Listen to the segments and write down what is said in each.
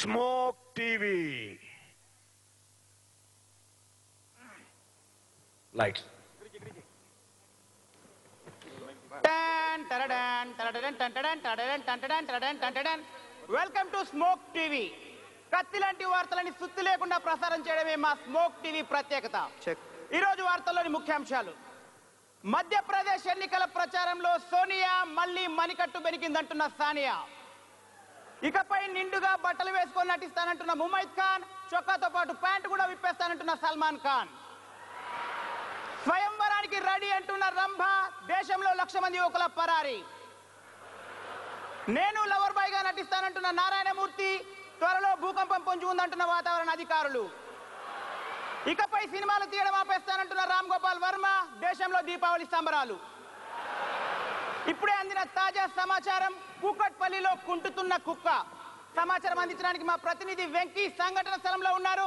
Smoke TV. Lights. Welcome to smoke TV. కత్తి లాంటి వార్తలని సుత్తి లేకుండా ప్రసారం చేయడమే మా స్మోక్ టీవీ ప్రత్యేకత. ఈ రోజు వార్తల్లోని ముఖ్యాంశాలు: మధ్యప్రదేశ్ ఎన్నికల ప్రచారంలో సోనియా మళ్లీ మణికట్టు బెనికిందంటున్న సానియా, ఇకపై నిండుగా బట్టలు వేసుకొని నటిస్తానంటున్న ముమైత్ ఖాన్, చొక్కాతో పాటు ప్యాంటు కూడా విప్పేస్తానంటున్న సల్మాన్ ఖాన్, స్వయంవరానికి రెడీ అంటున్న రంభ, దేశంలో 1,00,000 మంది యువకుల పరారీ, నేను లవర్ బాయ్ గా నటిస్తానంటున్న నారాయణమూర్తి, త్వరలో భూకంపం పొంచి ఉందంటున్న వాతావరణ అధికారులు, ఇకపై సినిమాలు తీయడం ఆపేస్తానంటున్న రామ్ గోపాల్ వర్మ, దేశంలో దీపావళి సంబరాలు. ఇప్పుడే అందిన తాజా సమాచారం: కూకట్పల్లిలో కుంటుతున్న కుక్క. సమాచారం అందించడానికి మా ప్రతినిధి వెంకీ సంఘటన స్థలంలో ఉన్నారు.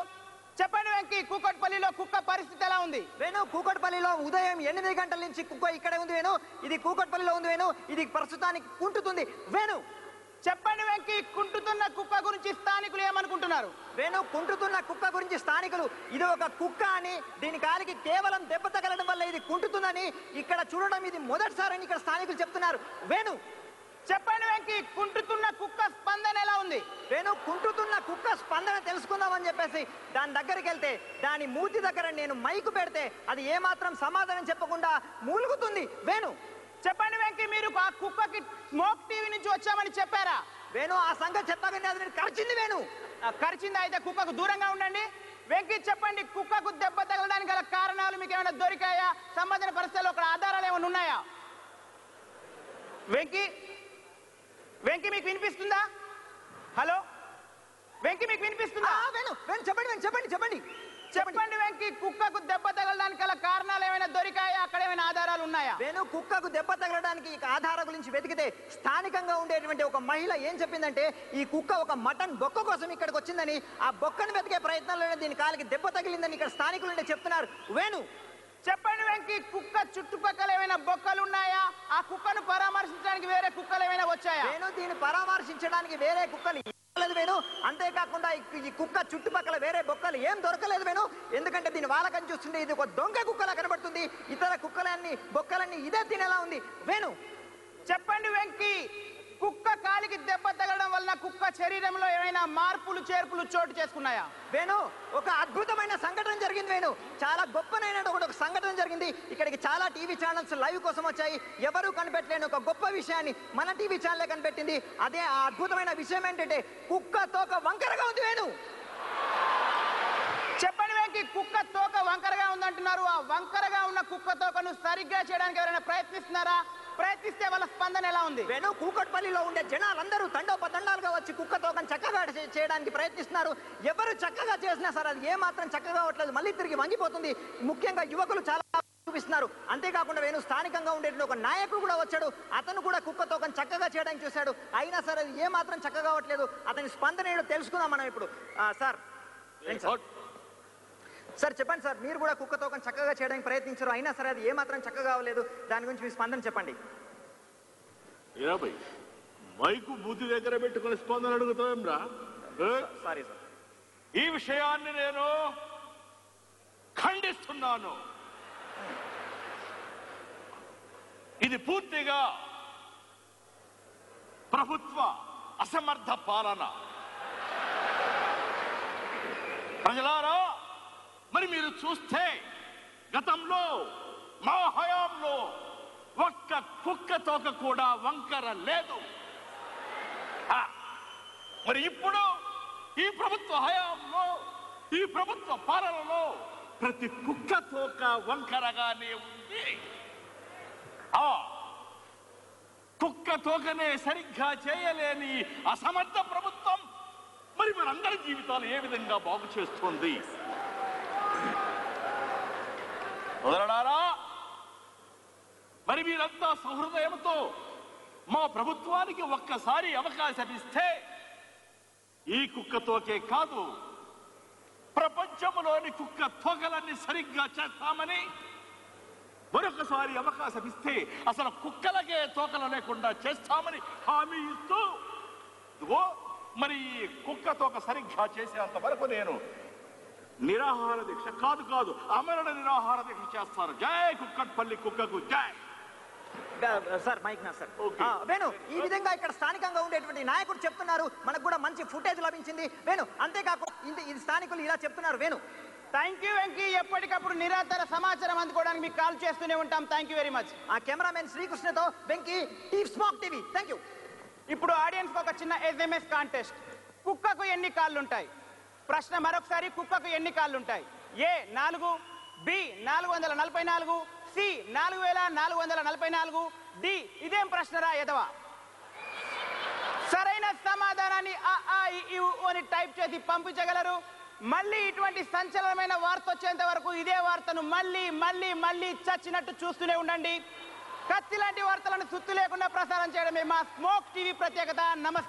చెప్పండి వెంకీ, కూకట్పల్లిలో కుక్క పరిస్థితి ఎలా ఉంది? వేణు, కూకట్పల్లిలో ఉదయం 8 గంటల నుంచి కుక్క ఇక్కడే ఉంది వేణు. ఇది కూకట్పల్లిలో ఉంది వేణు. ఇది ప్రస్తుతానికి కుంటుతుంది వేణు. చెప్పండి వెంకీ, కుంటుతున్న కుక్క గురించి స్థానికులు ఏమనుకుంటున్నారు? వేణు, కుంటుతున్న కుక్క గురించి స్థానికులు ఇది ఒక కుక్క అని, దీని కాలికి కేవలం దెబ్బ తగలడం వల్ల ఇది కుంటుతుందని ఇక్కడ చూడడం ఇది మొదటిసారని ఇక్కడ స్థానికులు చెప్తున్నారు వేణు. చెప్పండి వెంకీ, కుంటుతున్న కుక్క స్పందన ఎలా ఉంది? వేణు, కుంటుతున్న కుక్క స్పందన తెలుసుకుందామని చెప్పేసి దాని దగ్గరికి వెళ్తే దాని మూతి దగ్గర నేను మైకు పెడితే అది ఏమాత్రం సమాధానం చెప్పకుండా మూలుగుతుంది వేణు. చెప్పండి వెంకీ, మీరు ఆ కుక్కకి స్మోక్ టీవీ నుంచి వచ్చామని చెప్పారా? వేణు, ఆ సంగతి చెప్పగానే అది నేను కరిచింది వేణు. కరిచిందా? అయితే కుక్కకు దూరంగా ఉండండి. వెంకీ చెప్పండి, కుక్కకు దెబ్బ తగలడానికి గల కారణాలు మీకు ఏమైనా దొరికాయా? సంబంధించిన పరిస్థితుల్లో అక్కడ ఆధారాలు ఏమైనా ఉన్నాయా? వెంకీ వెంకీ మీకు వినిపిస్తుందా? హలో వెంకీ, మీకు వినిపిస్తుందా? వేణు, వేణు చెప్పండి వేణు, చెప్పండి చెప్పండి చెప్పండి వెంకీ, కుక్కకు దెబ్బ తగలడానికి గల కారణాలు ఏమైనా దొరికాయా? అక్కడ ఏమైనా ఆధారాలు ఉన్నాయా? వేణు, కుక్కకు దెబ్బ తగలడానికి ఆధారాల గురించి వెతికితే స్థానికంగా ఉండేటువంటి ఒక మహిళ ఏం చెప్పిందంటే, ఈ కుక్క ఒక మటన్ బొక్క కోసం ఇక్కడికి వచ్చిందని, ఆ బొక్కను వెతికే ప్రయత్నంలోనే దీని కాలికి దెబ్బ తగిలిందని ఇక్కడ స్థానికులు చెప్తున్నారు వేణు. చెప్పండి వెంకీ, కుక్క చుట్టుపక్కల ఏమైనా బొక్కలు ఉన్నాయా? ఆ కుక్కను పరామర్శించడానికి వేరే కుక్కలు ఏమైనా వచ్చాయా? వేణు, దీన్ని పరామర్శించడానికి వేరే కుక్కలు లేదు వేణు. అంతేకాకుండా ఈ కుక్క చుట్టుపక్కల వేరే బొక్కలు ఏం దొరకలేదు వేణు. ఎందుకంటే దీని వాలకని చూస్తుంటే ఇది ఒక దొంగ కుక్కలా కనబడుతుంది. ఇతర కుక్కలన్నీ బొక్కలన్నీ ఇదే తినేలా ఉంది వేణు. చెప్పండి వెంకీ, కుక్క కాలికి దెబ్బ తగలడం వలన కుక్క శరీరంలో ఏమైనా మార్పులు చేర్పులు చోటు చేసుకున్నాయా? వేణు, ఒక అద్భుతమైన సంఘటన జరిగింది వేణు. చాలా గొప్పనైన ఒక సంఘటన జరిగింది. ఇక్కడికి చాలా టీవీ ఛానల్స్ లైవ్ కోసం వచ్చాయి. ఎవరు కనిపెట్టలేని ఒక గొప్ప విషయాన్ని మన టీవీ ఛానలే కనిపెట్టింది. అదే ఆ అద్భుతమైన విషయం ఏంటంటే, కుక్క తోక వంకరగా ఉంది వేణు. చెప్పండి వెంకీ, కుక్క తోక వంకరగా ఉందంటున్నారు. ఆ వంకరగా ఉన్న కుక్క తోకను సరిగ్గా చేయడానికి ఎవరైనా ప్రయత్నిస్తున్నారా? ప్రయత్నిస్తే వాళ్ళ స్పందన ఎలా ఉంది? వేణు, కూకట్పల్లిలో ఉండే జనాలందరూ తండోపతండాలుగా వచ్చి కుక్క తోకను చక్కగా చేయడానికి ప్రయత్నిస్తున్నారు. ఎవరు చక్కగా చేసినా సరే అది ఏమాత్రం చక్కగా అవ్వట్లేదు, మళ్ళీ తిరిగి వంగిపోతుంది. ముఖ్యంగా యువకులు చాలా చూపిస్తున్నారు. అంతేకాకుండా వేణు, స్థానికంగా ఉండేటువంటి ఒక నాయకుడు కూడా వచ్చాడు. అతను కూడా కుక్క తోకను చక్కగా చేయడానికి చూశాడు. అయినా సరే అది ఏమాత్రం చక్కగా అవ్వట్లేదు. అతని స్పందన ఏంటో తెలుసుకుందాం మనం ఇప్పుడు. సార్ చెప్పండి సార్, మీరు కూడా కుక్క తోకను చక్కగా చేయడానికి ప్రయత్నించారు, అయినా సరే అది ఏమాత్రం చక్కగా అవ్వలేదు. దాని గురించి మీ స్పందన చెప్పండి. మైకు బుద్ధి దగ్గర పెట్టుకుని స్పందన అడుగుతాంరా? సారీ సార్, ఈ విషయాన్ని నేను ఖండిస్తున్నాను. ఇది పూర్తిగా ప్రభుత్వ అసమర్థ పాలన. ప్రజలారా, మరి మీరు చూస్తే గతంలో మా హయాంలో ఒక్క కుక్క తోక కూడా వంకర లేదు. మరి ఇప్పుడు ఈ ప్రభుత్వ హయాంలో, ఈ ప్రభుత్వ పాలనలో ప్రతి కుక్క తోక వంకరగానే ఉంది. కుక్క తోకనే సరిగ్గా చేయలేని అసమర్థ ప్రభుత్వం మరి మనందరి జీవితాలు ఏ విధంగా బాగు చేస్తోంది? వదలడారా, మరి మీరంతా సహృదయంతో మా ప్రభుత్వానికి ఒక్కసారి అవకాశం ఇస్తే ఈ కుక్క తోకే కాదు, ప్రపంచంలోని కుక్క తోకలన్నీ సరిగ్గా చేస్తామని మరొకసారి అవకాశం ఇస్తే అసలు కుక్కలకే తోకలు లేకుండా చేస్తామని హామీ ఇస్తూ మరి కుక్కతో సరిగ్గా చేసేంత వరకు నేను నిరాహార దీక్ష కాదు అమరణ నిరాహార దీక్ష చేస్తాను. జై కుక్కట్పల్లి కుక్కకు జై. సార్ మైక్ నా సార్. ఓకే. వేణు, ఈ విధంగా ఇక్కడ స్థానికంగా ఉండేటువంటి నాయకుడు చెప్తున్నారు, మనకు కూడా మంచి ఫుటేజ్ లభించింది. వేణు, అంతేకాకుండా ఇది స్థానికులు ఇలా చెప్తున్నారు. Venu, thank you Venky. ఎప్పటికప్పుడు నిరంతర సమాచారం అందుకోవడానికి మీకు కాల్ చేస్తూనే ఉంటాం. Thank you very much. ఆ కెమెరామెన్ శ్రీకృష్ణతో Venky, smoke TV. Thank you. ఇప్పుడు ఆడియన్స్ ఒక చిన్న SMS కాంటెస్ట్. కుక్కకు ఎన్ని కాళ్ళు ఉంటాయి? ప్రశ్న మరొకసారి, కుక్కకు ఎన్ని కాళ్ళు ఉంటాయి? A 4, B 444, C 4444, D ఇదేం ప్రశ్నరా ఎదవా? సరైన సమాధానాన్ని అని టైప్ చేసి పంపించగలరు. మళ్ళీ ఇటువంటి సంచలనమైన వార్త వచ్చేంత వరకు ఇదే వార్తను మళ్ళీ చచ్చినట్టు చూస్తూనే ఉండండి. కత్తి లాంటి వార్తలను సుత్తు లేకుండా ప్రసారం చేయడమే మా స్మోక్ టీవీ ప్రత్యేకత. నమస్తే.